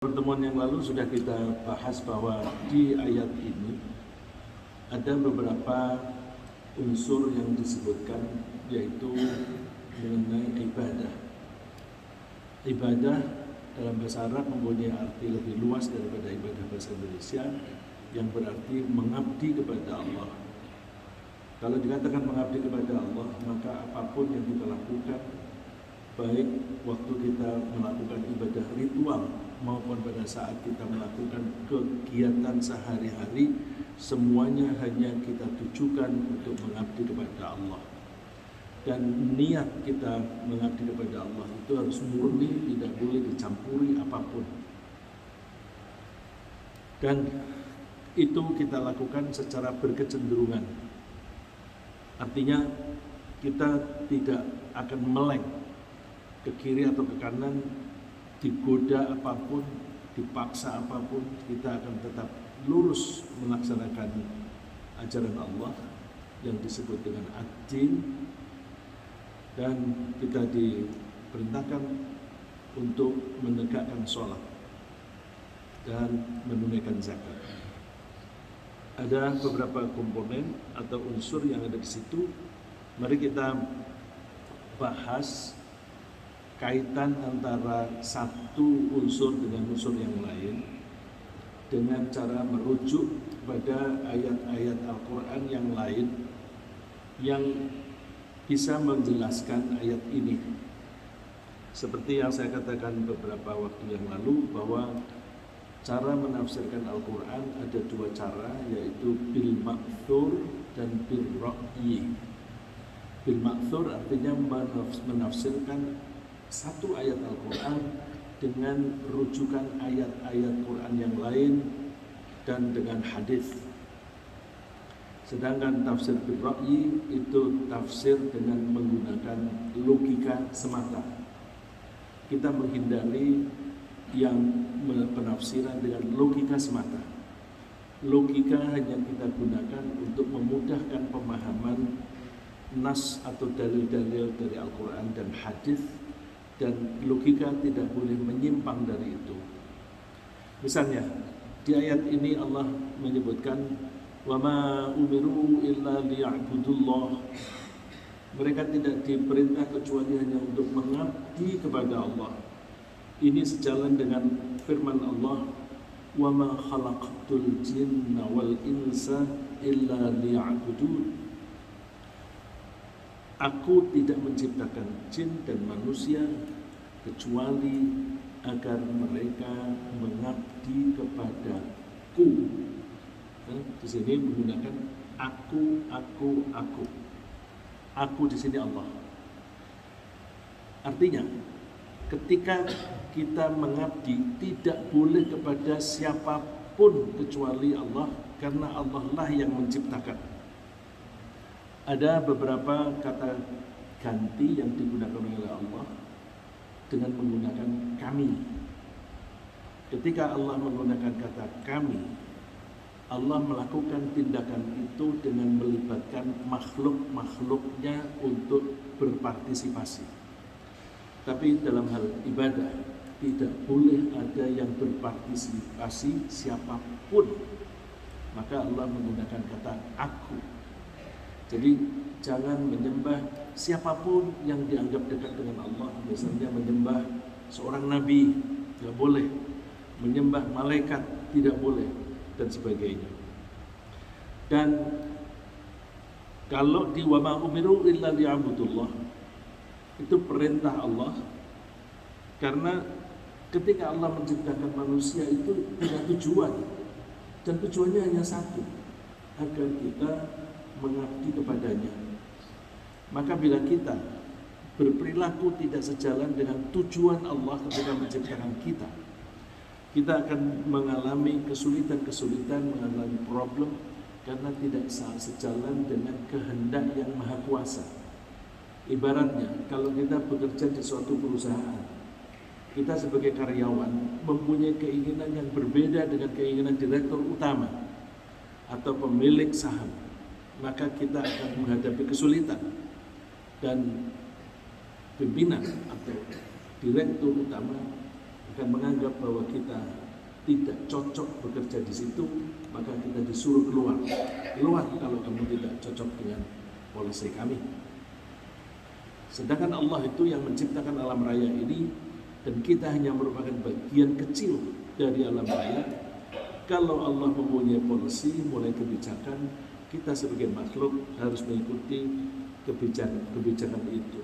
Pertemuan yang lalu sudah kita bahas bahwa di ayat ini ada beberapa unsur yang disebutkan, yaitu mengenai ibadah. Ibadah dalam bahasa Arab mempunyai arti lebih luas daripada ibadah bahasa Indonesia, yang berarti mengabdi kepada Allah. Kalau dikatakan mengabdi kepada Allah, maka apapun yang kita lakukan, baik waktu kita melakukan ibadah ritual maupun pada saat kita melakukan kegiatan sehari-hari, semuanya hanya kita tujukan untuk mengabdi kepada Allah. Dan niat kita mengabdi kepada Allah itu harus murni, tidak boleh dicampuri apapun. Dan itu kita lakukan secara berkecenderungan. Artinya kita tidak akan meleng ke kiri atau ke kanan, digoda apapun, dipaksa apapun, kita akan tetap lurus melaksanakan ajaran Allah yang disebut dengan ad-din, dan kita diperintahkan untuk menegakkan sholat dan menunaikan zakat. Ada beberapa komponen atau unsur yang ada di situ. Mari kita bahas kaitan antara satu unsur dengan unsur yang lain dengan cara merujuk pada ayat-ayat Al-Quran yang lain yang bisa menjelaskan ayat ini. Seperti yang saya katakan beberapa waktu yang lalu, bahwa cara menafsirkan Al-Quran ada dua cara, yaitu bil ma'thur dan bil ra'yi. Bil ma'thur artinya menafsirkan satu ayat Al-Quran dengan rujukan ayat-ayat Quran yang lain dan dengan hadis. Sedangkan tafsir bil ra'yi itu tafsir dengan menggunakan logika semata. Kita menghindari yang penafsiran dengan logika semata. Logika hanya kita gunakan untuk memudahkan pemahaman nas atau dalil-dalil dari Al-Quran dan hadis, dan logika tidak boleh menyimpang dari itu. Misalnya di ayat ini Allah menyebutkan wa ma umiru illa liya'budullah. Mereka tidak diperintah kecuali hanya untuk mengabdi kepada Allah. Ini sejalan dengan firman Allah, wa ma khalaqtul jinna wal insa illa liya'budun. Aku tidak menciptakan jin dan manusia kecuali agar mereka mengabdi kepadaku. Di sini menggunakan aku. Aku di sini Allah. Artinya, ketika kita mengabdi tidak boleh kepada siapapun kecuali Allah, karena Allah lah yang menciptakan. Ada beberapa kata ganti yang digunakan oleh Allah dengan menggunakan kami. Ketika Allah menggunakan kata kami, Allah melakukan tindakan itu dengan melibatkan makhluk-makhluknya untuk berpartisipasi. Tapi dalam hal ibadah tidak boleh ada yang berpartisipasi siapapun. Maka Allah menggunakan kata aku. Jadi jangan menyembah siapapun yang dianggap dekat dengan Allah. Misalnya menyembah seorang nabi, tidak boleh. Menyembah malaikat, tidak boleh, dan sebagainya. Dan kalau di wa ma umiru illa liya'budullah, itu perintah Allah. Karena ketika Allah menciptakan manusia itu punya tujuan, dan tujuannya hanya satu, agar kita mengabdi kepadanya. Maka bila kita berperilaku tidak sejalan dengan tujuan Allah ketika menciptakan kita, kita akan mengalami kesulitan-kesulitan, mengalami problem, karena tidak sejalan dengan kehendak yang maha kuasa. Ibaratnya, kalau kita bekerja di suatu perusahaan, kita sebagai karyawan mempunyai keinginan yang berbeda dengan keinginan direktur utama atau pemilik saham, maka kita akan menghadapi kesulitan. Dan pimpinan atau direktur utama akan menganggap bahwa kita tidak cocok bekerja di situ, maka kita disuruh keluar kalau kamu tidak cocok dengan polisi kami. Sedangkan Allah itu yang menciptakan alam raya ini, dan kita hanya merupakan bagian kecil dari alam raya. Kalau Allah mempunyai polisi, mulai kebijakan, kita sebagai makhluk harus mengikuti kebijakan itu.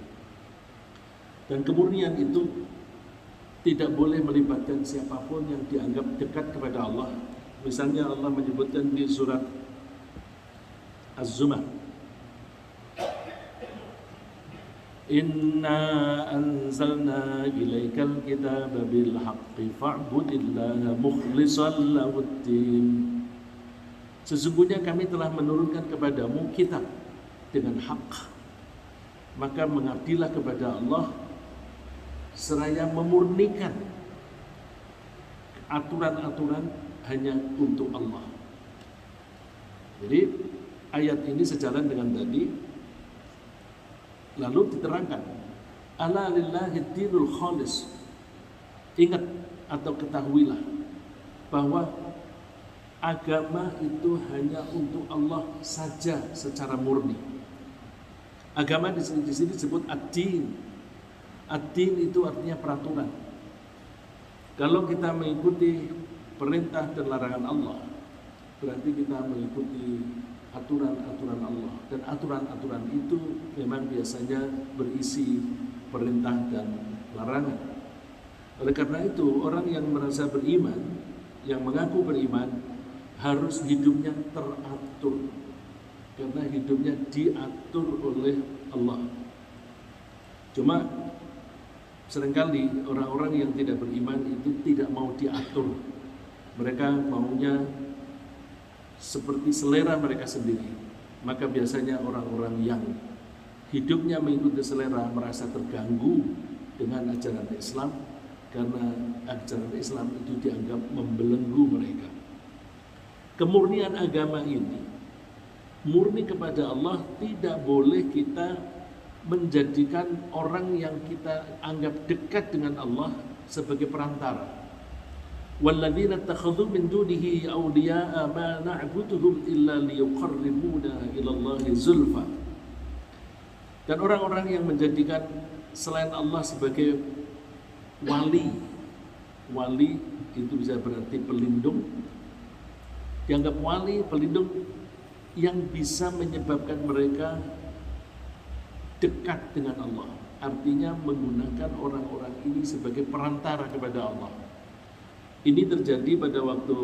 Dan kemurnian itu tidak boleh melibatkan siapapun yang dianggap dekat kepada Allah. Misalnya Allah menyebutkan di surat Az-Zumar, Inna anzalna ilaikal kitaba bil haqqi fa'budillaha mukhlishan lahuddin. Sesungguhnya kami telah menurunkan kepadamu kitab dengan hak, maka mengabdilah kepada Allah seraya memurnikan aturan-aturan hanya untuk Allah. Jadi ayat ini sejalan dengan tadi. Lalu diterangkan, ala lillahi dinul khalis. Ingat atau ketahuilah bahwa agama itu hanya untuk Allah saja secara murni. Agama di sini disebut ad-din. Ad-din itu artinya peraturan. Kalau kita mengikuti perintah dan larangan Allah, berarti kita mengikuti aturan-aturan Allah, dan aturan-aturan itu memang biasanya berisi perintah dan larangan. Oleh karena itu, orang yang merasa beriman, yang mengaku beriman, harus hidupnya teratur, karena hidupnya diatur oleh Allah. Cuma seringkali orang-orang yang tidak beriman itu tidak mau diatur. Mereka maunya seperti selera mereka sendiri. Maka biasanya orang-orang yang hidupnya mengikuti selera merasa terganggu dengan ajaran Islam, karena ajaran Islam itu dianggap membelenggu mereka. Kemurnian agama ini, murni kepada Allah, tidak boleh kita menjadikan orang yang kita anggap dekat dengan Allah sebagai perantara. Walladzina takhadhu min dunihi awliya'a ma na'buduhum illa liyuqarribuna ila Allahi zulfa. Dan orang-orang yang menjadikan selain Allah sebagai wali itu bisa berarti pelindung, dianggap wali, pelindung yang bisa menyebabkan mereka dekat dengan Allah. Artinya menggunakan orang-orang ini sebagai perantara kepada Allah. Ini terjadi pada waktu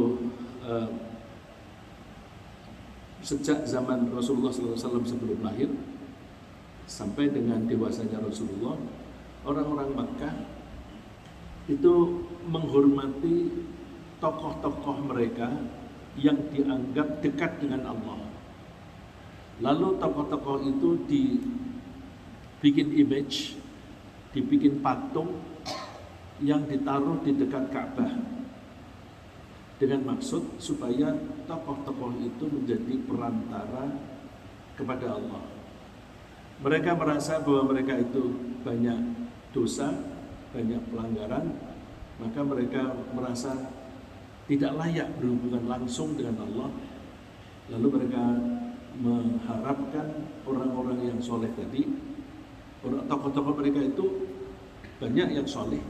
sejak zaman Rasulullah SAW sebelum lahir sampai dengan dewasanya Rasulullah. Orang-orang Makkah itu menghormati tokoh-tokoh mereka yang dianggap dekat dengan Allah. Lalu tokoh-tokoh itu dibikin image, dibikin patung yang ditaruh di dekat Ka'bah, dengan maksud supaya tokoh-tokoh itu menjadi perantara kepada Allah. Mereka merasa bahwa mereka itu banyak dosa, banyak pelanggaran, maka mereka merasa tidak layak berhubungan langsung dengan Allah. Lalu mereka mengharapkan orang-orang yang soleh tadi, tokoh-tokoh mereka itu banyak yang soleh,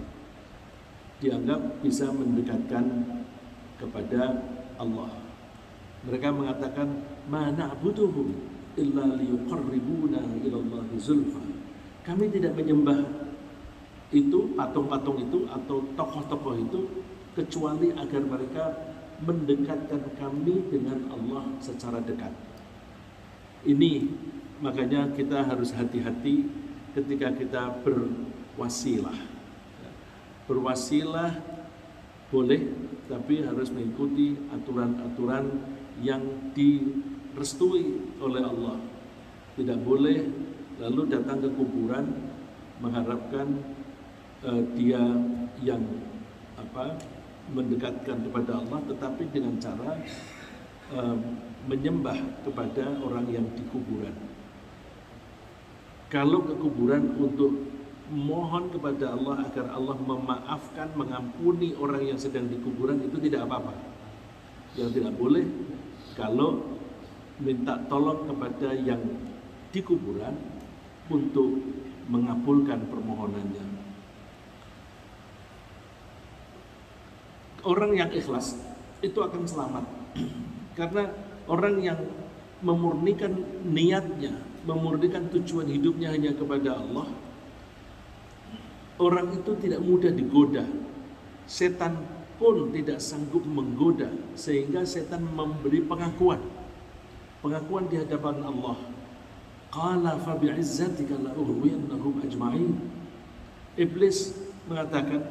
dianggap bisa mendekatkan kepada Allah. Mereka mengatakan, ma na'buduhum illa liyuqarribuna ila Allahi zulfa. Kami tidak menyembah itu, patung-patung itu atau tokoh-tokoh itu, kecuali agar mereka mendekatkan kami dengan Allah secara dekat. Ini makanya kita harus hati-hati ketika kita berwasilah. Berwasilah boleh, tapi harus mengikuti aturan-aturan yang direstui oleh Allah. Tidak boleh lalu datang ke kuburan mengharapkan dia yang mendekatkan kepada Allah, tetapi dengan cara menyembah kepada orang yang di kuburan. Kalau ke kuburan untuk mohon kepada Allah agar Allah memaafkan, mengampuni orang yang sedang di kuburan, itu tidak apa-apa. Yang tidak boleh kalau minta tolong kepada yang di kuburan untuk mengabulkan permohonannya. Orang yang ikhlas itu akan selamat. Karena orang yang memurnikan niatnya, memurnikan tujuan hidupnya hanya kepada Allah, orang itu tidak mudah digoda. Setan pun tidak sanggup menggoda, sehingga setan memberi pengakuan di hadapan Allah. Qala fa bi'izzatika la ughwiyannahum ajma'in. Iblis mengatakan,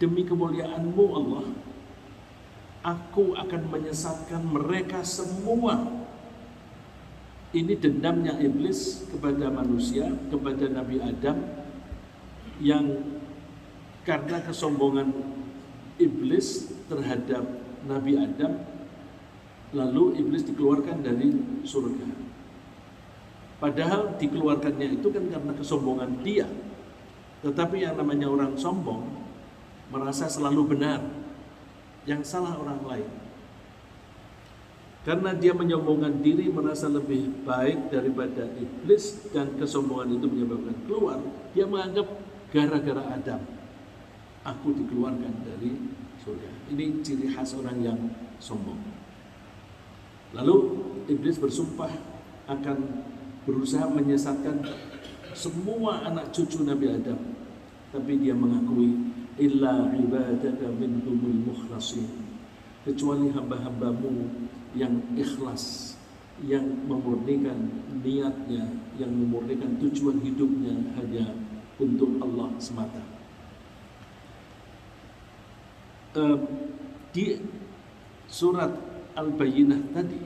demi kemuliaan-Mu Allah, aku akan menyesatkan mereka semua. Ini dendamnya iblis kepada manusia, kepada Nabi Adam, yang karena kesombongan iblis terhadap Nabi Adam, lalu iblis dikeluarkan dari surga. Padahal dikeluarkannya itu kan karena kesombongan dia. Tetapi yang namanya orang sombong merasa selalu benar, yang salah orang lain. Karena dia menyombongkan diri, merasa lebih baik daripada iblis, dan kesombongan itu menyebabkan keluar. Dia menganggap gara-gara Adam aku dikeluarkan dari surga. Ini ciri khas orang yang sombong. Lalu iblis bersumpah akan berusaha menyesatkan semua anak cucu Nabi Adam. Tapi dia mengakui, illa ibadaka minhumul mukhlasin, kecuali hamba-hambamu yang ikhlas, yang memurnikan niatnya, yang memurnikan tujuan hidupnya hanya untuk Allah semata. Di surat Al-Bayyinah tadi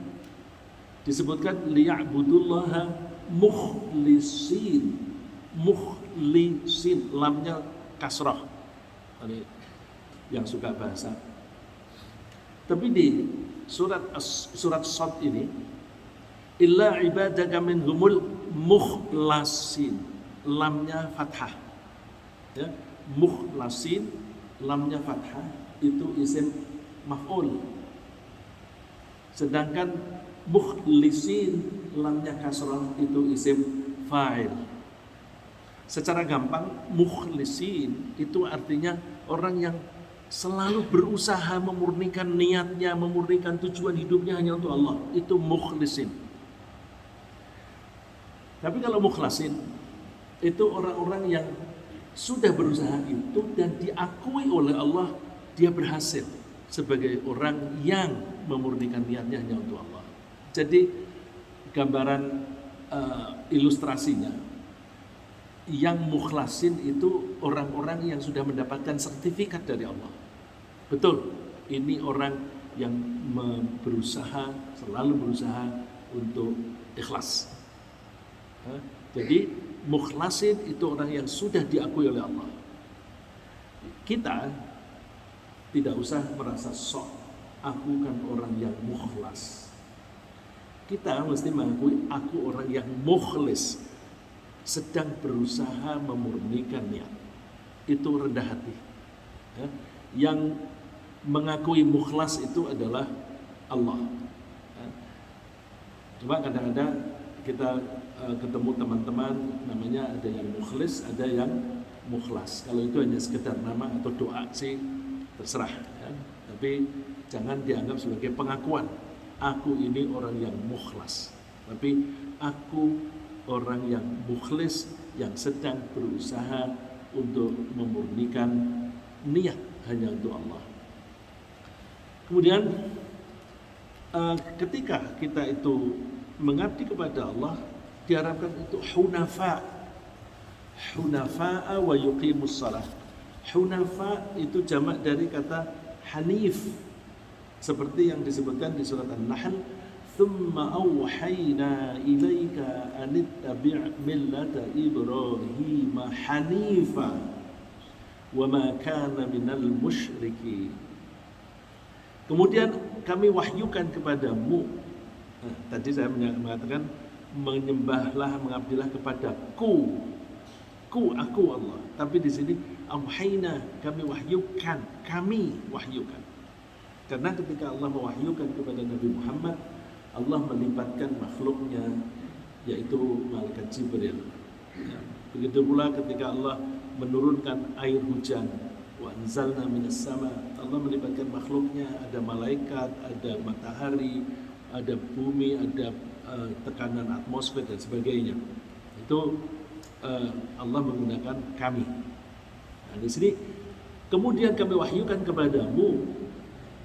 disebutkan liya'budullaha mukhlisin, lamnya kasrah. Ini yang suka bahasa. Tapi di surat Shad ini, illa ibadaka minhumul mukhlasin, lamnya fathah. Ya, mukhlasin, lamnya fathah, itu isim maf'ul. Sedangkan mukhlisin, lamnya kasrah, itu isim fa'il. Secara gampang, mukhlisin itu artinya orang yang selalu berusaha memurnikan niatnya, memurnikan tujuan hidupnya hanya untuk Allah. Itu mukhlisin. Tapi kalau mukhlasin, itu orang-orang yang sudah berusaha itu dan diakui oleh Allah, dia berhasil sebagai orang yang memurnikan niatnya hanya untuk Allah. Jadi gambaran ilustrasinya, yang mukhlasin itu orang-orang yang sudah mendapatkan sertifikat dari Allah. Betul, ini orang yang berusaha, selalu berusaha untuk ikhlas. Jadi mukhlasin itu orang yang sudah diakui oleh Allah. Kita tidak usah merasa sok, aku kan orang yang mukhlas. Kita mesti mengakui aku orang yang mukhlis, sedang berusaha memurnikan niat. Itu rendah hati. Yang mengakui mukhlas itu adalah Allah. Coba kadang-kadang kita ketemu teman-teman, namanya ada yang mukhlis, ada yang mukhlas. Kalau itu hanya sekedar nama atau doa sih terserah, ya. Tapi jangan dianggap sebagai pengakuan, aku ini orang yang mukhlas. Tapi aku orang yang mukhlis, yang sedang berusaha untuk memurnikan niat hanya untuk Allah. Kemudian ketika kita itu mengabdi kepada Allah, diharapkan itu hunafa'a wa yuqimus salah. Hunafa itu jamak dari kata hanif, seperti yang disebutkan di surat An-Nahl, thumma awhayna ilaika anittabi' millata Ibrahim hanifa wa ma kana minal musyrikin. Kemudian kami wahyukan kepadamu. Tadi saya mengatakan menyembahlah, mengabdilah kepadaku. aku Allah. Tapi di sini auhayna, kami wahyukan. Karena ketika Allah mewahyukan kepada Nabi Muhammad, Allah melibatkan makhluknya, yaitu malaikat Jibril. Ya. Begitu pula ketika Allah menurunkan air hujan, wa anzalna minas sama, Allah melibatkan makhluknya, ada malaikat, ada matahari, ada bumi, ada tekanan atmosfer dan sebagainya. Itu Allah menggunakan kami. Nah, di sini kemudian kami wahyukan kepadamu,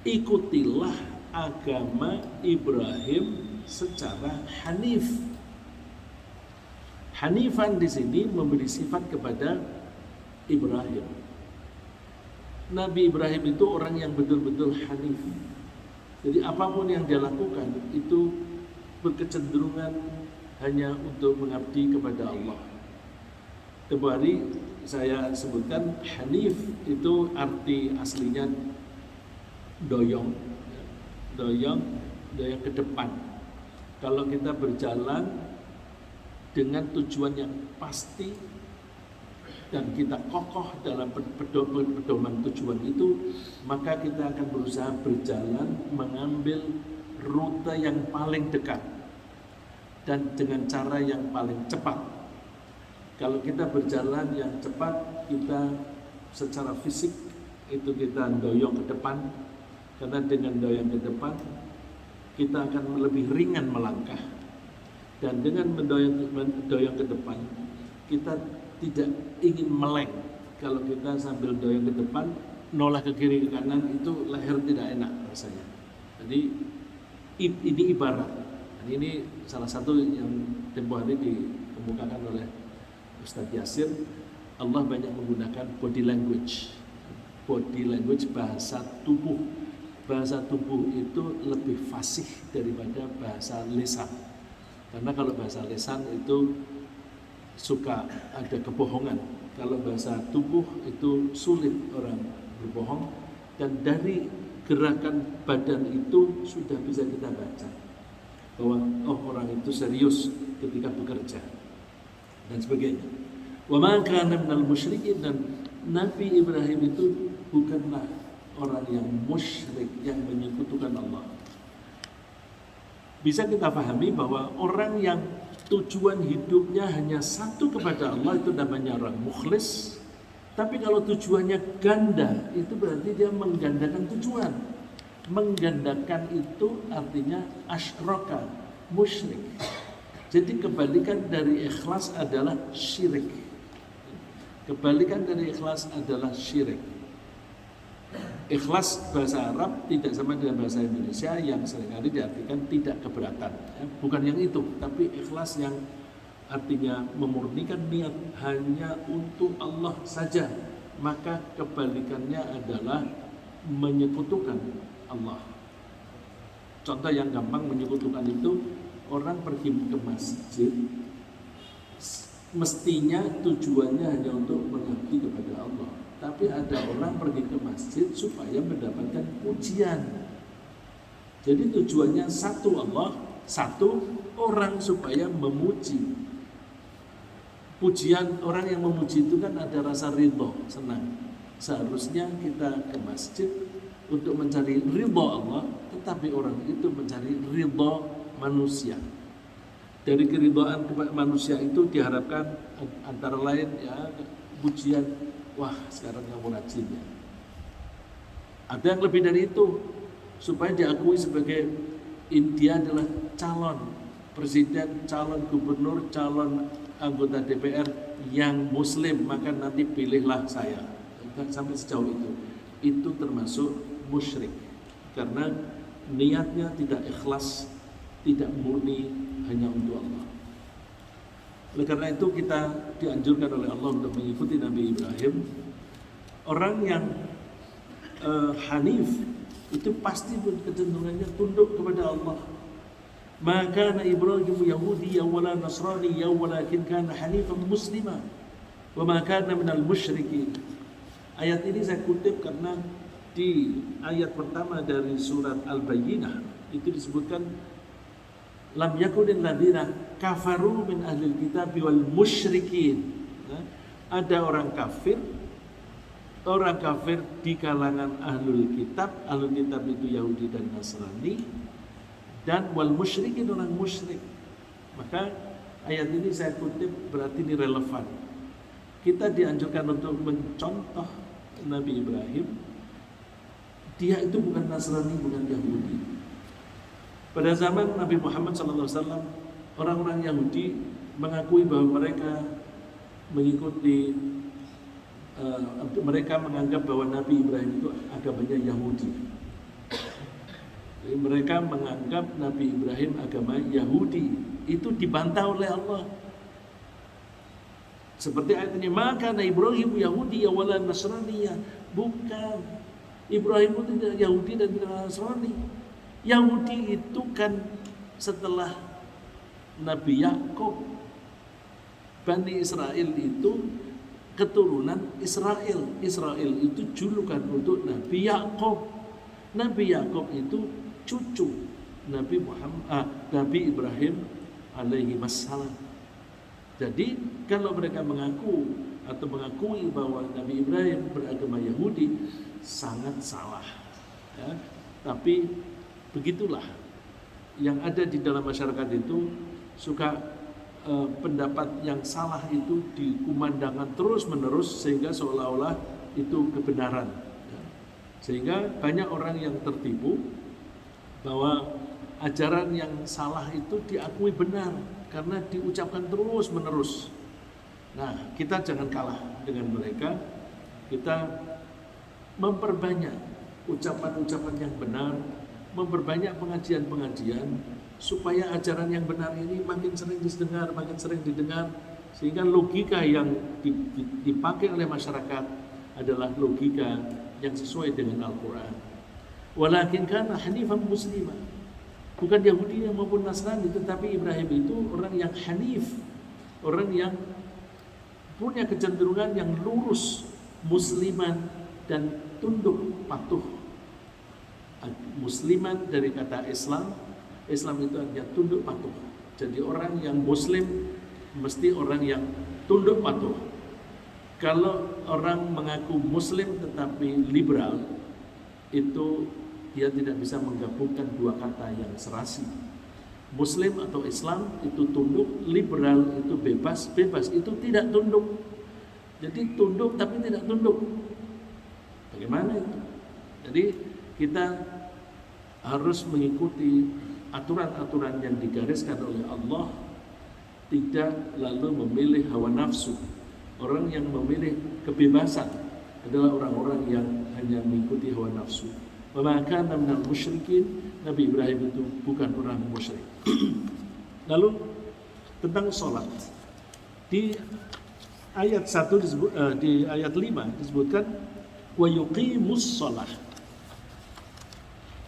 ikutilah agama Ibrahim secara hanif. Hanifan di sini memberi sifat kepada Ibrahim. Nabi Ibrahim itu orang yang betul-betul hanif. Jadi apapun yang dia lakukan itu berkecenderungan hanya untuk mengabdi kepada Allah. Tempoh hari saya sebutkan hanif itu arti aslinya doyong ke depan. Kalau kita berjalan dengan tujuan yang pasti dan kita kokoh dalam pedoman tujuan itu, maka kita akan berusaha berjalan mengambil rute yang paling dekat dan dengan cara yang paling cepat. Kalau kita berjalan yang cepat, kita secara fisik itu kita doyong ke depan, karena dengan doyong ke depan kita akan lebih ringan melangkah, dan dengan mendoyong ke depan kita tidak ingin meleng. Kalau kita sambil doyong ke depan noleh ke kiri ke kanan, itu leher tidak enak rasanya. Jadi ini ibarat, dan ini salah satu yang tempoh hari dikemukakan oleh Ustadz Yasir. Allah banyak menggunakan body language, bahasa tubuh. Bahasa tubuh itu lebih fasih daripada bahasa lisan. Karena kalau bahasa lisan itu suka ada kebohongan. Kalau bahasa tubuh itu sulit orang berbohong, dan dari gerakan badan itu sudah bisa kita baca bahwa orang itu serius ketika bekerja dan sebagainya. Wa ma kana minal musyrikin, dan Nabi Ibrahim itu bukanlah orang yang musyrik, yang menyekutukan Allah. Bisa kita pahami bahwa orang yang tujuan hidupnya hanya satu kepada Allah itu namanya orang mukhlis. Tapi kalau tujuannya ganda, itu berarti dia menggandakan tujuan. Menggandakan itu artinya asyraka, musyrik. Jadi kebalikan dari ikhlas adalah syirik. Kebalikan dari ikhlas adalah syirik. Ikhlas bahasa Arab tidak sama dengan bahasa Indonesia yang seringkali diartikan tidak keberatan. Bukan yang itu, tapi ikhlas yang artinya memurnikan niat hanya untuk Allah saja. Maka kebalikannya adalah menyekutukan Allah. Contoh yang gampang menyekutukan itu, orang pergi ke masjid, mestinya tujuannya hanya untuk mengabdi kepada Allah. Tapi ada orang pergi ke masjid supaya mendapatkan pujian. Jadi tujuannya satu Allah, satu orang supaya memuji. Pujian orang yang memuji itu kan ada rasa ridho, senang. Seharusnya kita ke masjid untuk mencari ridho Allah, tetapi orang itu mencari ridho manusia. Dari keridhaan manusia itu diharapkan antara lain ya pujian, wah sekarang kamu rajin ya. Ada yang lebih dari itu, supaya diakui sebagai dia adalah calon presiden, calon gubernur, calon anggota DPR yang muslim, maka nanti pilihlah saya. Sampai sejauh itu termasuk musyrik, karena niatnya tidak ikhlas, tidak murni hanya untuk Allah. Oleh karena itu kita dianjurkan oleh Allah untuk mengikuti Nabi Ibrahim. Orang yang hanif itu pasti kecenderungannya tunduk kepada Allah. Maka Ibrahim Yahudi wala Nasrani walakin kana hanifan muslima wa ma kana minal musyrikin. Ayat ini saya kutip karena di ayat pertama dari surat Al-Bayyinah itu disebutkan lam yakunil ladzina kafaru min ahlil kitab wal musyrikin. Ada orang kafir di kalangan ahlul kitab itu Yahudi dan Nasrani, dan wal musyrikin, orang musyrik. Maka ayat ini saya kutip berarti ini relevan. Kita dianjurkan untuk mencontoh Nabi Ibrahim. Dia itu bukan Nasrani, bukan Yahudi. Pada zaman Nabi Muhammad SAW, orang-orang Yahudi mengakui bahwa mereka mengikuti, mereka menganggap bahwa Nabi Ibrahim itu agamanya Yahudi. Jadi mereka menganggap Nabi Ibrahim agama Yahudi. Itu dibantah oleh Allah. Seperti ayat ini, maka Ibrahim Yahudi wala Nasraniyah. Bukan. Ibrahim itu tidak Yahudi dan tidak Nasrani. Yahudi itu kan setelah Nabi Yakub. Bani Israel itu keturunan Israel. Israel itu julukan untuk Nabi Yakub. Nabi Yakub itu cucu Nabi Ibrahim alaihi wassalam. Jadi kalau mereka mengakui bahwa Nabi Ibrahim beragama Yahudi, sangat salah. Ya. Tapi begitulah yang ada di dalam masyarakat itu, suka pendapat yang salah itu dikumandangkan terus menerus sehingga seolah-olah itu kebenaran. Ya. Sehingga banyak orang yang tertipu bahwa ajaran yang salah itu diakui benar karena diucapkan terus menerus. Nah, kita jangan kalah dengan mereka. Kita memperbanyak ucapan-ucapan yang benar, memperbanyak pengajian-pengajian supaya ajaran yang benar ini makin sering didengar, sehingga logika yang dipakai oleh masyarakat adalah logika yang sesuai dengan Al-Quran. Walakin kana hanifan muslimah, bukan Yahudi maupun Nasrani, tetapi Ibrahim itu orang yang hanif, orang yang punya kecenderungan yang lurus, musliman dan tunduk patuh. Musliman dari kata Islam. Islam itu artinya tunduk patuh. Jadi orang yang muslim mesti orang yang tunduk patuh. Kalau orang mengaku muslim tetapi liberal, itu dia tidak bisa menggabungkan dua kata yang serasi. Muslim atau Islam itu tunduk, liberal itu bebas itu tidak tunduk. Jadi tunduk tapi tidak tunduk. Bagaimana itu? Jadi kita harus mengikuti aturan-aturan yang digariskan oleh Allah, tidak lalu memilih hawa nafsu. Orang yang memilih kebebasan adalah orang-orang yang hanya mengikuti hawa nafsu. Wa ma kana minal musyrikin, Nabi Ibrahim itu bukan orang musyrik. Lalu tentang sholat, di ayat 1 di ayat 5 disebutkan wa yuqimus shalah.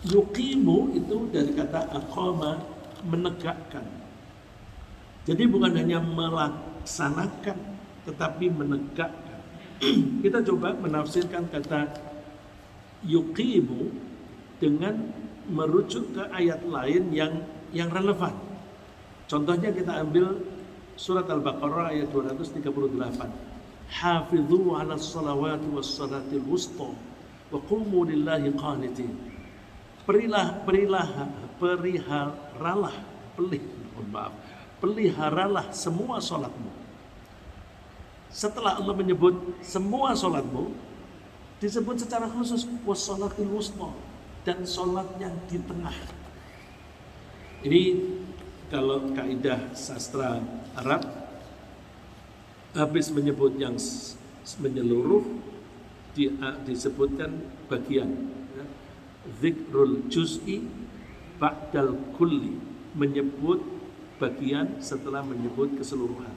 Yuqimu itu dari kata aqama, menegakkan. Jadi bukan hanya melaksanakan tetapi menegakkan. Kita coba menafsirkan kata yuqimu dengan merujuk ke ayat lain yang relevan. Contohnya kita ambil surat Al-Baqarah ayat 238. Hafidhu 'alas salawati was salatil wusta wa qumu lillahi qanitin. Peliharalah semua salatmu. Setelah Allah menyebut semua salatmu, disebut secara khusus was salatil wusta, dan salat yang di tengah. Ini kalau kaidah sastra Arab, habis menyebut yang menyeluruh disebutkan bagian. Zikrul juz'i ba'dal kulli, menyebut bagian setelah menyebut keseluruhan.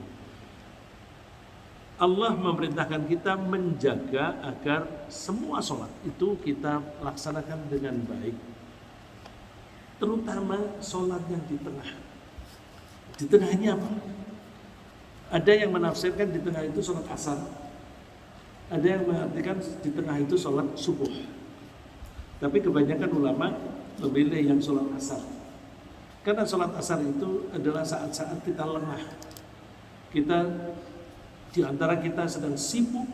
Allah memerintahkan kita menjaga agar semua sholat itu kita laksanakan dengan baik, terutama sholat yang di tengah. Di tengahnya apa? Ada yang menafsirkan di tengah itu sholat asar, ada yang mengartikan di tengah itu sholat subuh. Tapi kebanyakan ulama memilih yang sholat asar, karena sholat asar itu adalah saat-saat kita lengah, kita Di antara kita sedang sibuk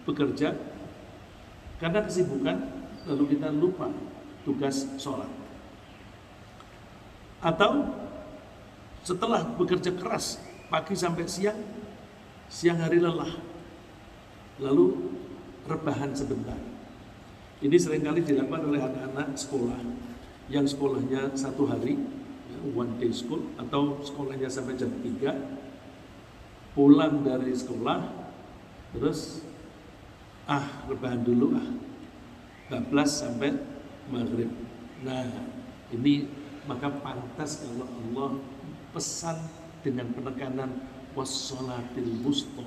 bekerja, karena kesibukan lalu kita lupa tugas sholat. Atau setelah bekerja keras pagi sampai siang, siang hari lelah, lalu rebahan sebentar. Ini seringkali dilakukan oleh anak-anak sekolah yang sekolahnya satu hari, one day school, atau sekolahnya sampai jam 3, pulang dari sekolah, terus rebahan dulu, bablas sampai maghrib. Nah, ini maka pantas kalau Allah pesan dengan penekanan wassalatil wusta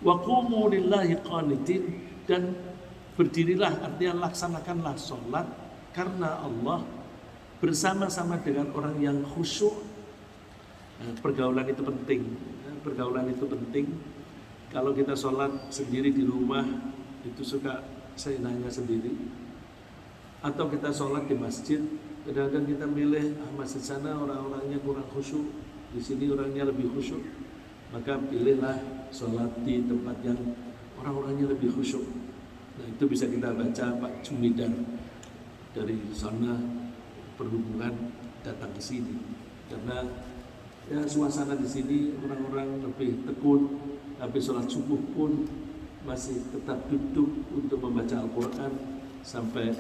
wa qumu lillahi qanitin, dan berdirilah, artinya laksanakanlah sholat karena Allah, bersama-sama dengan orang yang khusyuk. Pergaulan itu penting. Pergaulan itu penting. Kalau kita sholat sendiri di rumah itu suka seenaknya sendiri, atau kita sholat di masjid, kadang-kadang kita milih masjid sana orang-orangnya kurang khusyuk, di sini orangnya lebih khusyuk, maka pilihlah sholat di tempat yang orang-orangnya lebih khusyuk. Nah, itu bisa kita baca Pak Jumidar dari sana perhubungan datang ke sini, karena ya suasana di sini orang-orang lebih tekun, tapi sholat subuh pun masih tetap duduk untuk membaca Al-Quran sampai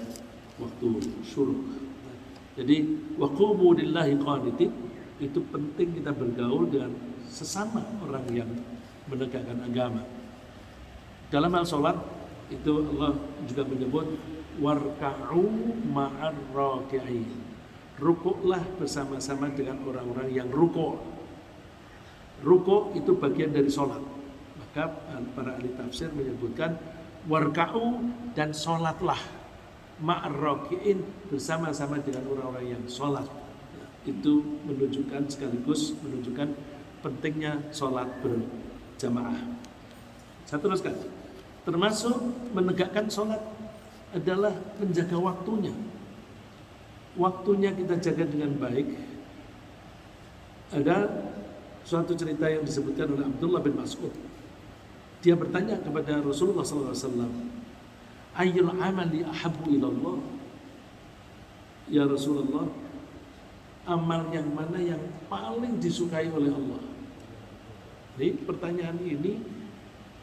waktu syuruk. Jadi waqumu lillahi qanitin, itu penting kita bergaul dengan sesama orang yang menegakkan agama. Dalam hal sholat itu Allah juga menyebut warka'u ma'ar raki'in, rukuklah bersama-sama dengan orang-orang yang rukuk. Rukuk itu bagian dari sholat. Maka para ahli tafsir menyebutkan warka'u, dan sholatlah ma'ar raki'in, bersama-sama dengan orang-orang yang sholat. Nah, itu menunjukkan, sekaligus menunjukkan pentingnya sholat berjamaah. Saya teruskan, termasuk menegakkan sholat adalah menjaga waktunya. Waktunya kita jaga dengan baik. Ada suatu cerita yang disebutkan oleh Abdullah bin Mas'ud. Dia bertanya kepada Rasulullah SAW, ayyul amali ahabbu ilallah? Ya Rasulullah, amal yang mana yang paling disukai oleh Allah? Ini pertanyaan ini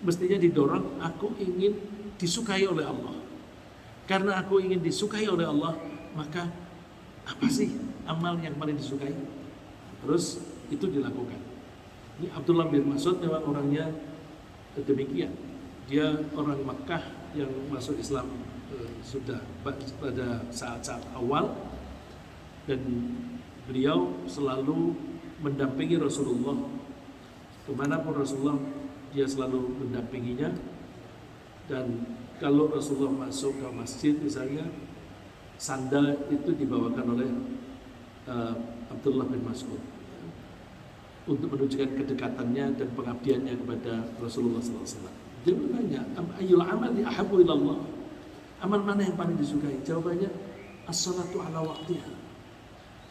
mestinya didorong, aku ingin disukai oleh Allah. Karena aku ingin disukai oleh Allah, maka apa sih amal yang paling disukai? Terus itu dilakukan. Ini Abdullah bin Mas'ud memang orangnya demikian. Dia orang Makkah yang masuk Islam sudah pada saat-saat awal, dan beliau selalu mendampingi Rasulullah kemanapun Rasulullah, dia selalu mendampinginya. Dan kalau Rasulullah masuk ke masjid misalnya, sandal itu dibawakan oleh Abdullah bin Mas'ud untuk menunjukkan kedekatannya dan pengabdiannya kepada Rasulullah SAW. Dia bertanya, ayyul amali ahabbu ilallah? Amal mana yang paling disukai? Jawabannya, as-salatu ala waqtiha.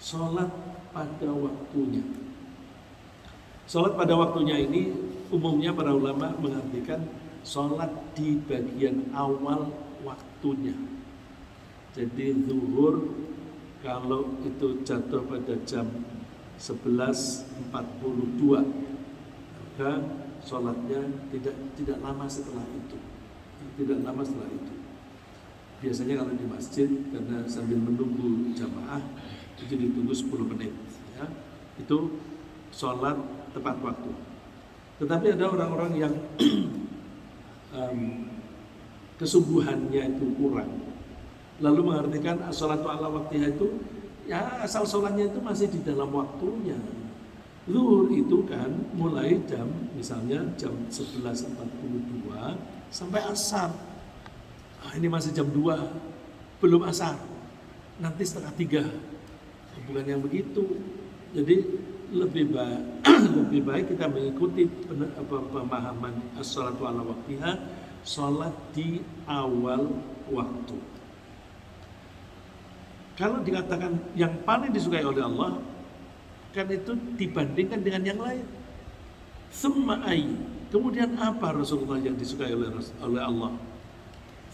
Salat pada waktunya. Salat pada waktunya ini umumnya para ulama mengartikan salat di bagian awal waktunya. Jadi zuhur kalau itu jatuh pada jam 11.42, maka sholatnya tidak lama setelah itu. Tidak lama setelah itu. Biasanya kalau di masjid, karena sambil menunggu jamaah, itu ditunggu 10 menit. Ya. Itu sholat tepat waktu. Tetapi ada orang-orang yang kesungguhannya itu kurang, lalu mengartikan as-sholatu ala waktiha itu ya asal sholatnya itu masih di dalam waktunya. Zuhur itu kan mulai jam, misalnya jam 11.42 sampai asar. Ini masih jam 2, belum asar, nanti 2:30. Bukan yang begitu. Jadi lebih baik kita mengikuti pemahaman as-sholatu ala waktiha, sholat di awal waktu. Kalau dikatakan yang paling disukai oleh Allah, kan itu dibandingkan dengan yang lain. Summa ay, Kemudian apa Rasulullah yang disukai oleh Allah?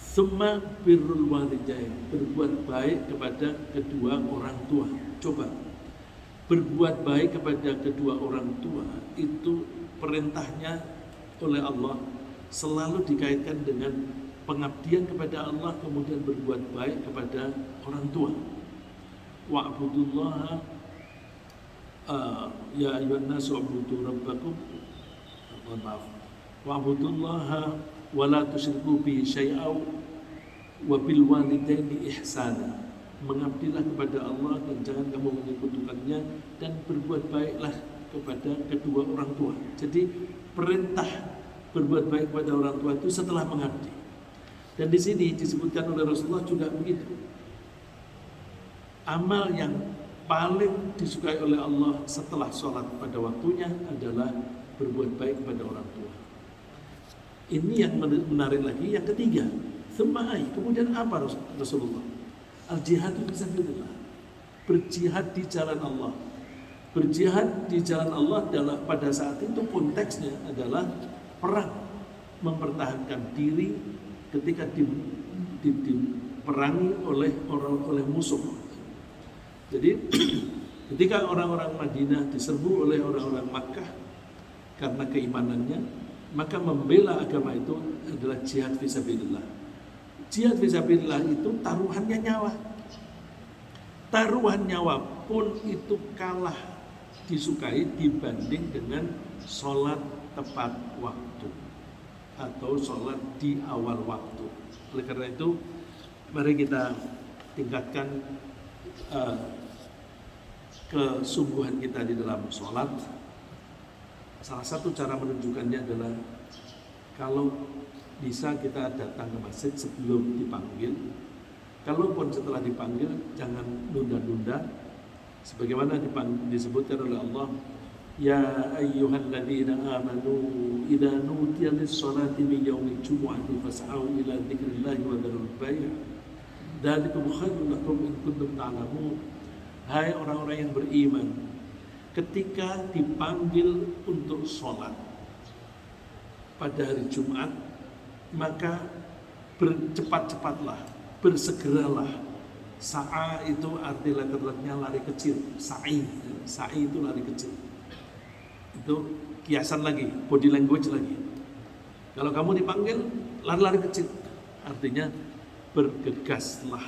Summa birrul walidain, berbuat baik kepada kedua orang tua. Coba, berbuat baik kepada kedua orang tua itu perintahnya oleh Allah selalu dikaitkan dengan pengabdian kepada Allah, kemudian berbuat baik kepada orang tua. Wa'budullaha ya ayyuhan nasu ubudu rabbakum, maaf, wa'budullaha wa la tusyriku bihi syai'aw wa bil walidaini ihsana. Mengabdilah kepada Allah dan jangan kamu menyekutukannya, dan berbuat baiklah kepada kedua orang tua. Jadi perintah berbuat baik kepada orang tua itu setelah mengabdi. Dan di sini disebutkan oleh Rasulullah juga begitu. Amal yang paling disukai oleh Allah setelah sholat pada waktunya adalah berbuat baik kepada orang tua. Ini yang menarik lagi. Yang ketiga, semai. Kemudian apa Rasulullah? Al-jihad fisabilillah. Berjihad di jalan Allah. Berjihad di jalan Allah adalah pada saat itu konteksnya adalah perang, mempertahankan diri ketika diperangi oleh musuh. Jadi ketika orang-orang Madinah diserbu oleh orang-orang Makkah karena keimanannya, maka membela agama itu adalah jihad fisabilillah. Jihad fisabilillah itu taruhannya nyawa. Taruhan nyawa pun itu kalah disukai dibanding dengan sholat tepat waktu atau sholat di awal waktu. Oleh karena itu, mari kita tingkatkan kesungguhan kita di dalam sholat. Salah satu cara menunjukkannya adalah kalau bisa kita datang ke masjid sebelum dipanggil. Kalaupun setelah dipanggil, jangan nunda-nunda. Sebagaimana disebutkan oleh Allah, ya ayyuhalladzina amanu idza nudiya lis-sholati min yaumil jumu'ati fas'au ila dzikrillahi wa dzarul bai'. Dzalikum khairun lakum in kuntum ta'lamun. Hai orang-orang yang beriman, ketika dipanggil untuk sholat pada hari Jumat, maka bercepat-cepatlah, bersegeralah. Sa'a itu arti lafadznya lari kecil. Sa'i itu lari kecil. Itu kiasan lagi, body language lagi. Kalau kamu dipanggil lari-lari kecil, artinya bergegaslah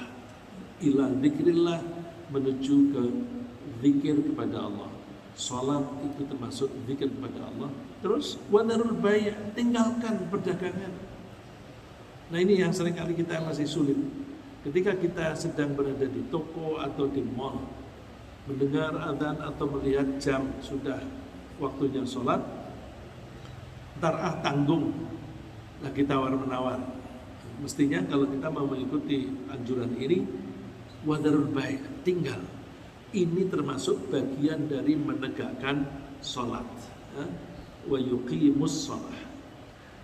ila dzikrillah, menuju ke zikir kepada Allah. Salat itu termasuk zikir kepada Allah. Terus wadarul bai', tinggalkan perdagangan. Nah ini yang seringkali kita masih sulit. Ketika kita sedang berada di toko atau di mall, mendengar adzan atau melihat jam sudah waktunya sholat, tanggung lagi tawar-menawar. Mestinya kalau kita mau mengikuti anjuran ini, wadarul bai', tinggal. Ini termasuk bagian dari menegakkan sholat. Wa yuqimus sholah.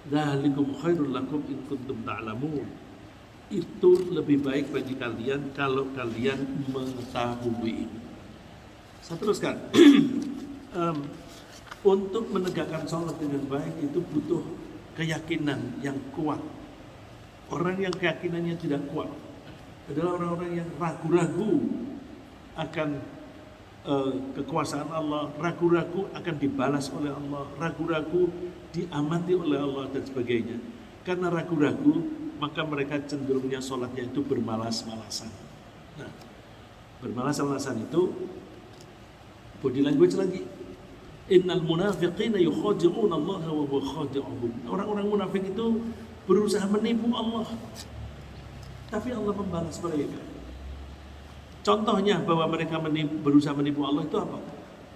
Dzalikum khairul lakum in kuntum ta'lamun. Itu lebih baik bagi kalian kalau kalian mengetahui ini. Saya teruskan. Untuk menegakkan sholat dengan baik itu butuh keyakinan yang kuat. Orang yang keyakinannya tidak kuat adalah orang-orang yang ragu-ragu akan kekuasaan Allah, ragu-ragu akan dibalas oleh Allah, ragu-ragu diamati oleh Allah dan sebagainya. Karena ragu-ragu, maka mereka cenderungnya sholatnya itu bermalas-malasan. Nah, bermalas-malasan itu body language lagi. Innal munafiqina yukhadi'una Allah wa huwa khadi'uhum. Orang-orang munafik itu berusaha menipu Allah, tapi Allah membalas mereka. Contohnya bahwa mereka berusaha menipu Allah itu apa?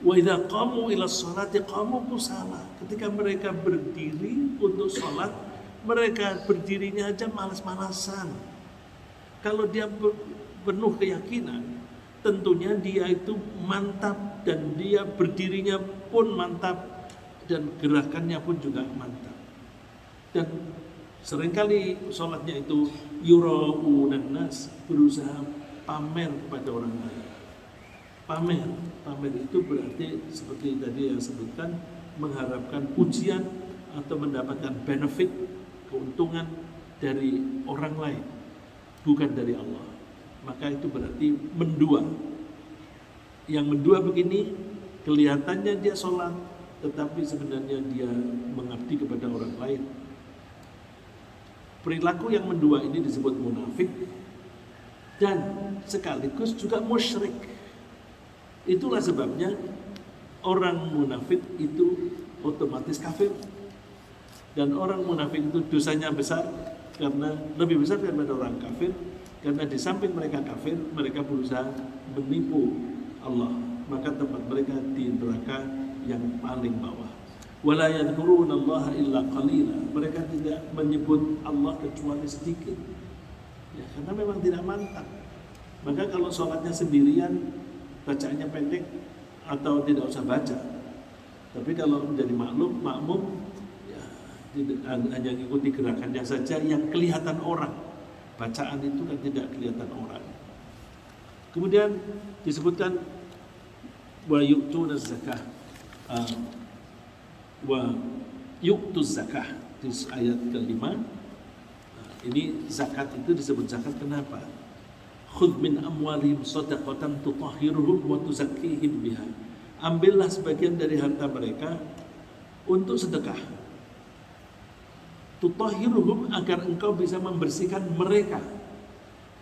Wa idza qamu ila sholati qamu kusala. Ketika mereka berdiri untuk sholat, mereka berdirinya aja malas-malasan. Kalau dia penuh keyakinan, tentunya dia itu mantap, dan dia berdirinya pun mantap, dan gerakannya pun juga mantap. Dan seringkali sholatnya itu yura'unan nas, berusaha pamer kepada orang lain. Pamer itu berarti seperti tadi yang sebutkan, mengharapkan pujian, atau mendapatkan benefit, keuntungan dari orang lain, bukan dari Allah, maka itu berarti mendua. Yang mendua begini, kelihatannya dia sholat, tetapi sebenarnya dia mengabdi kepada orang lain. Perilaku yang mendua ini disebut munafik dan sekaligus juga musyrik. Itulah sebabnya orang munafik itu otomatis kafir. Dan orang munafik itu dosanya besar karena lebih besar daripada orang kafir, karena di samping mereka kafir, mereka berusaha menipu Allah, maka tempat mereka di neraka yang paling bawah. Wala yadhkuruna Allah illa qalila. Mereka tidak menyebut Allah kecuali sedikit. Ya, karena memang tidak mantap. Maka kalau sholatnya sendirian, bacaannya pendek atau tidak usah baca. Tapi kalau menjadi makmum, ya, hanya mengikuti gerakannya saja yang kelihatan orang. Bacaan itu kan tidak kelihatan orang. Kemudian disebutkan wa yu'tuna zakah, wa yu'tuz zakah di ayat kelima. Ini zakat itu disebut zakat kenapa? Khudh min amwalihim shadaqatan tutahhiruhum wa tuzakkihim biha. Ambillah sebagian dari harta mereka untuk sedekah. Tutahhiruhum, agar engkau bisa membersihkan mereka.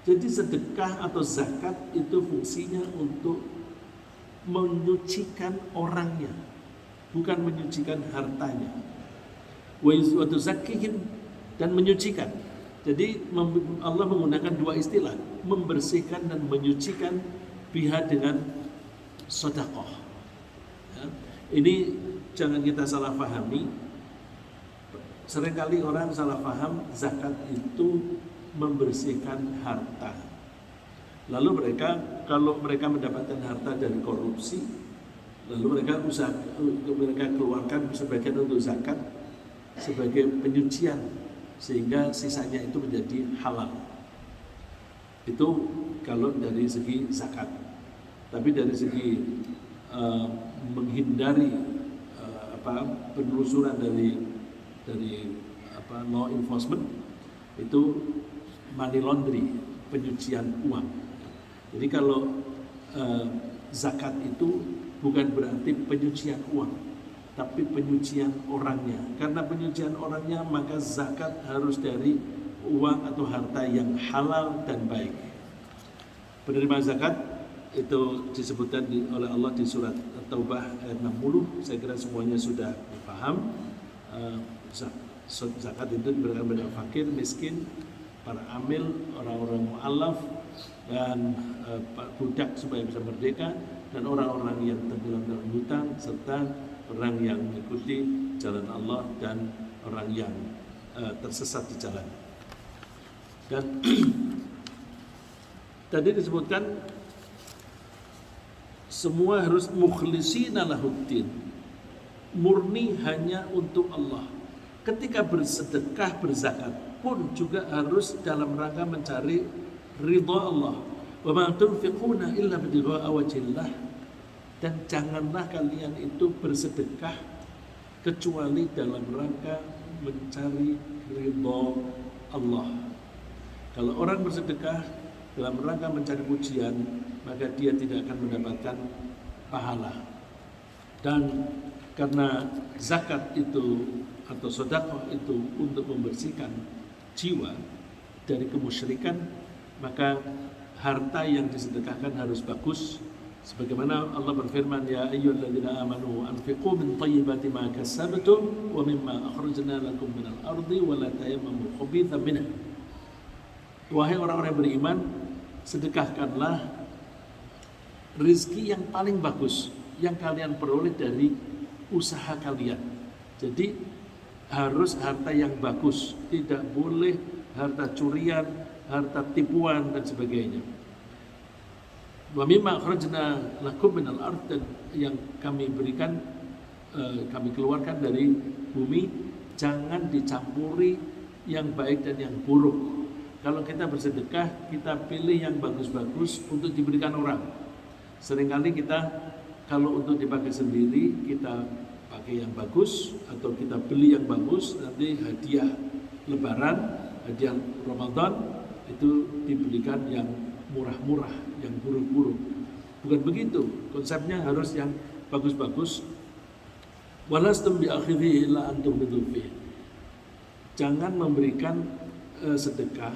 Jadi sedekah atau zakat itu fungsinya untuk menyucikan orangnya, bukan menyucikan hartanya. Wa tuzakkihim, dan menyucikan. Jadi Allah menggunakan dua istilah, membersihkan dan menyucikan, biha dengan sedekah. Ya. Ini jangan kita salah pahami. Seringkali orang salah paham zakat itu membersihkan harta. Lalu kalau mereka mendapatkan harta dari korupsi, lalu mereka keluarkan sebagian untuk zakat sebagai penyucian, sehingga sisanya itu menjadi halal. Itu kalau dari segi zakat. Tapi dari segi menghindari penelusuran dari law enforcement, itu money laundering, pencucian uang. Jadi kalau zakat itu bukan berarti penyucian uang, tapi penyucian orangnya. Karena penyucian orangnya, maka zakat harus dari uang atau harta yang halal dan baik. Penerima zakat itu disebutkan oleh Allah di surat Taubah ayat 60. Saya kira semuanya sudah paham. Zakat itu diberikan kepada fakir, miskin, para amil, orang-orang mu'allaf, dan budak supaya bisa merdeka, dan orang-orang yang tenggelam dalam hutang, serta orang yang mengikuti jalan Allah dan orang yang tersesat di jalan. Dan tadi disebutkan semua harus mukhlisina lahuddin, murni hanya untuk Allah. Ketika bersedekah, berzakat pun juga harus dalam rangka mencari ridha Allah. Wa ma tunfiquna illa bigha'a wajhillah. Dan janganlah kalian itu bersedekah kecuali dalam rangka mencari ridha Allah. Kalau orang bersedekah dalam rangka mencari pujian, maka dia tidak akan mendapatkan pahala. Dan karena zakat itu atau sedekah itu untuk membersihkan jiwa dari kemusyrikan, maka harta yang disedekahkan harus bagus. Sebagaimana Allah berfirman, ya ayyuhalladzina amanu anfiqu min thayyibati ma kasabtum wa mimma akhrajna lakum minal ardi wa la tayammamu khabitha minhu. Wahai orang-orang yang beriman, sedekahkanlah rezeki yang paling bagus yang kalian peroleh dari usaha kalian. Jadi harus harta yang bagus, tidak boleh harta curian, harta tipuan dan sebagainya. Wa mimma akhrajna lakum minal ard, dan yang kami berikan, kami keluarkan dari bumi, jangan dicampuri yang baik dan yang buruk. Kalau kita bersedekah, kita pilih yang bagus-bagus untuk diberikan orang. Seringkali kita kalau untuk dipakai sendiri, kita pakai yang bagus atau kita beli yang bagus, nanti hadiah Lebaran, hadiah Ramadan itu dibelikan yang murah-murah, yang buruk-buruk. Bukan begitu, konsepnya harus yang bagus-bagus. Walastum bi akhidhihi illa antum bidufih. Jangan memberikan sedekah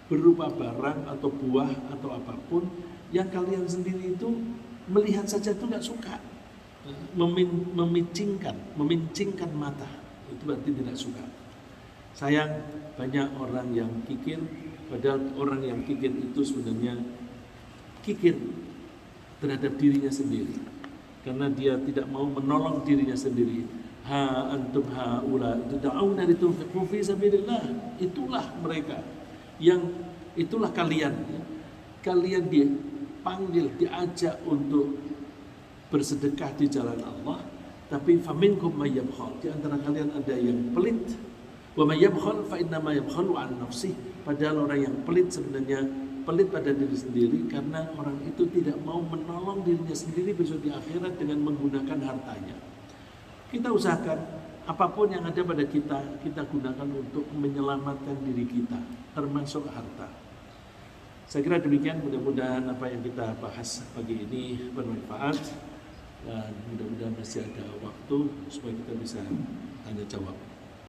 berupa barang atau buah atau apapun yang kalian sendiri itu melihat saja itu nggak suka, memincingkan mata, itu berarti tidak suka. Sayang banyak orang yang kikir, padahal orang yang kikir itu sebenarnya kikir terhadap dirinya sendiri, karena dia tidak mau menolong dirinya sendiri. Ha antum haula tud'auna litunfiqu fi sabilillah, itulah mereka yang itulah kalian dipanggil, diajak untuk bersedekah di jalan Allah, tapi faminkum may yabkhal, di antara kalian ada yang pelit. Wa may yabkhal fa inna ma yabkhalu an nafsih, padahal orang yang pelit sebenarnya pelit pada diri sendiri, karena orang itu tidak mau menolong dirinya sendiri besok di akhirat dengan menggunakan hartanya. Kita usahakan apapun yang ada pada kita, kita gunakan untuk menyelamatkan diri kita, termasuk harta. Saya kira demikian, mudah-mudahan apa yang kita bahas pagi ini bermanfaat, dan mudah-mudahan masih ada waktu supaya kita bisa tanya jawab.